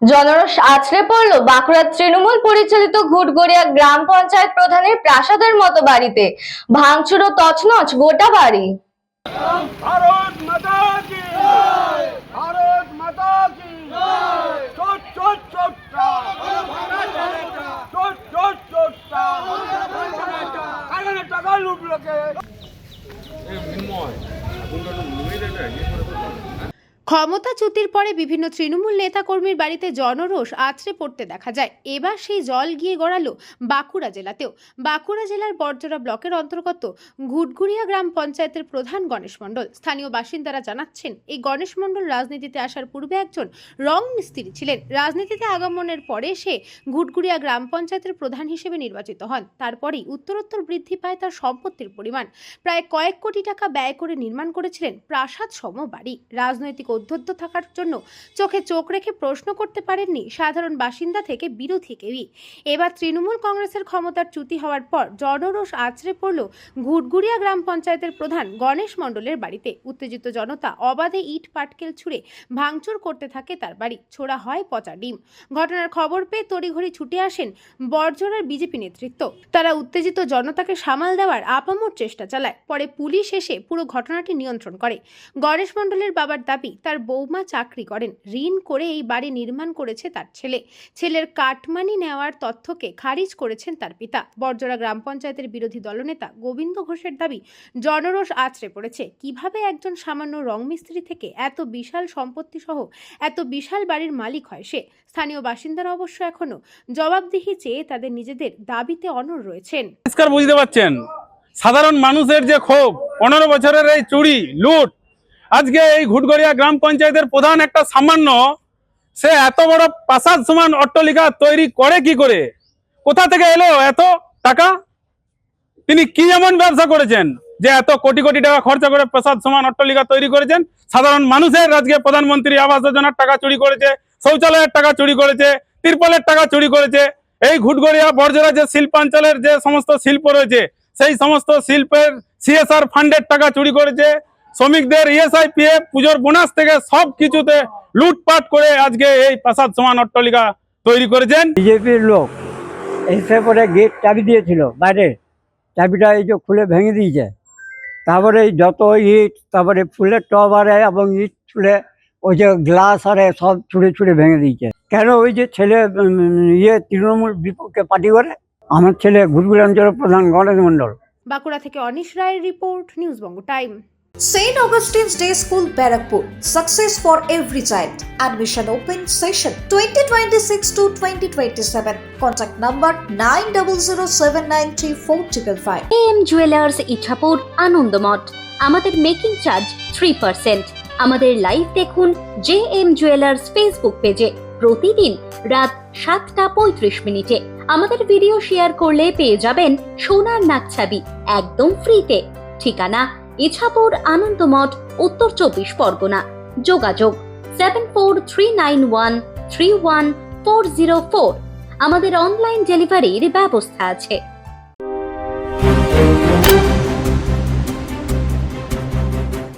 জনরোষ আছড়ে পড়ল বাঁকুড়ার তৃণমূল পরিচালিত ঘুটগড়িয়া গ্রাম পঞ্চায়েত প্রধানের প্রাসাদের মতো বাড়িতে। ভাঙচুর ও তছনছ গোটা বাড়ি। ভারত মাতা কি জয়, ভারত মাতা কি জয়। চোট চোট চোটটা চোট চোট চোটটা কারণে টাকা লুটলোকে ক্ষমতাচ্যুতির পরে বিভিন্ন তৃণমূল নেতাকর্মীর বাড়িতে জনরোষ আছড়ে পড়তে দেখা যায়। এবার সেই জল গিয়ে গড়ালো বাঁকুড়া জেলাতেও। বাঁকুড়া জেলার বরজোড়া ব্লকের অন্তর্গত ঘুটঘুড়িয়া গ্রাম পঞ্চায়েতের প্রধান গণেশ মণ্ডল। স্থানীয় বাসিন্দারা জানাচ্ছেন, এই গণেশ মণ্ডল রাজনীতিতে আসার পূর্বে একজন রং মিস্ত্রি ছিলেন। রাজনীতিতে আগমনের পরে সে ঘুটঘুড়িয়া গ্রাম পঞ্চায়েতের প্রধান হিসেবে নির্বাচিত হন। তারপরেই উত্তরোত্তর বৃদ্ধি পায় তার সম্পত্তির পরিমাণ। প্রায় কয়েক কোটি টাকা ব্যয় করে নির্মাণ করেছিলেন প্রাসাদ সম বাড়ি। রাজনৈতিক অধ্যত্ত থাকার জন্য চোখে চোখ রেখে প্রশ্ন করতে পারেননি সাধারণ বাসিন্দা থেকে বিরোধী কেউই। এবার তৃণমূল কংগ্রেসের ক্ষমতার চ্যুতি হওয়ার পর জনরোষ আছড়ে পড়ল ঘুটঘুড়িয়া গ্রাম পঞ্চায়েতের প্রধান গণেশ মণ্ডলের বাড়িতে। উত্তেজিত জনতা অবাধে ইট পাটকেল ছুঁড়ে ভাঙচুর করতে থাকে তার বাড়ি। ছোড়া হয় পচা ডিম। ঘটনার খবর পেয়ে তড়িঘড়ি ছুটে আসেন বরজোড়ার বিজেপি নেতৃত্ব। তারা উত্তেজিত জনতাকে সামাল দেওয়ার আপামর চেষ্টা চালায়। পরে পুলিশ এসে পুরো ঘটনাটি নিয়ন্ত্রণ করে। গণেশ মণ্ডলের বাবার দাবি, তার বৌমা চাকরি করেন, ঋণ করে এই বাড়ি নির্মাণ করেছে তার ছেলে। ছেলের কাটমানি নেওয়ার তথ্যকে খারিজ করেছেন তার পিতা। বরজোড়া গ্রাম পঞ্চায়েতের বিরোধী দলনেতা গোবিন্দ ঘোষের দাবি, জনরোষ আছড়ে পড়েছে। কিভাবে একজন সামান্য রং মিস্ত্রি থেকে এত বিশাল সম্পত্তি সহ এত বিশাল বাড়ির মালিক হয় সে। স্থানীয় বাসিন্দারা অবশ্য এখনো জবাবদিহি চেয়ে তাদের নিজেদের দাবিতে অনড় রয়েছেন। বুঝতে পারছেন, সাধারণ মানুষের যে ক্ষোভ, 15 বছরের এই চুরি লুট, আজকে এই ঘুটগড়িয়া গ্রাম পঞ্চায়েতের প্রধান একটা সামান্য, সে এত বড় প্রাসাদ সমান অট্টালিকা তৈরি করে কি করে? কোথা থেকে এলো এত টাকা? তিনি কি এমন ব্যবসা করেছেন যে এত কোটি কোটি টাকা খরচা করে প্রাসাদ সমান অট্টালিকা তৈরি করেছেন? সাধারণ মানুষের আজকে প্রধানমন্ত্রী আবাস যোজনার টাকা চুরি করেছে, শৌচালয়ের টাকা চুরি করেছে, তিরপলের টাকা চুরি করেছে। এই ঘুটগড়িয়া বরজোড়া যে শিল্পাঞ্চলের যে সমস্ত শিল্প রয়েছে, সেই সমস্ত শিল্পের সিএসআর ফান্ডের টাকা চুরি করেছে। শ্রমিকদের ইএসআই পিএফ পুজোর বোনাস থেকে সব কিছুতে লুটপাট করে আজকে এই প্রাসাদ সমান অট্টালিকা তৈরি করেছেন। বিজেপির লোক এসে পরে গেট চাবি দিয়েছিল, বাইরে চাবিটা এই যে খুলে ভেঙে দিয়েছে। তারপরে যত ইট, তারপরে ফুলের টব আরে এবং ইট ছুঁড়ে ওই যে গ্লাস আরে সব ছুঁড়ে ছুঁড়ে ভেঙে দিয়েছে। কেন? ওই যে ছেলে তৃণমূল বিপক্ষে পার্টি করে। আমার ছেলে ঘুটঘুড়িয়া অঞ্চলের প্রধান গণেশ মণ্ডল। বাঁকুড়া থেকে অনিশ রায়ের report, news Banga time. St. Augustine's Day School, Barrackpur. Success for every child. Admission open session 2026 to 2027. Contact number 9007934555. AM Jewelers Ichapur Anandamath. আমাদের মেকিং চার্জ 3%। আমাদের লাইভ দেখুন JM Jewelers ফেসবুক পেজে প্রতিদিন রাত 7:35 আমাদের ভিডিও শেয়ার করলে পেয়ে যাবেন সোনার নাকছাবি একদম ফ্রিতে। ঠিকানা ইছাপুর আনন্দমঠ, উত্তর 24 পরগনা। যোগাযোগ 7439131404। আমাদের অনলাইন ডেলিভারির ব্যবস্থা আছে।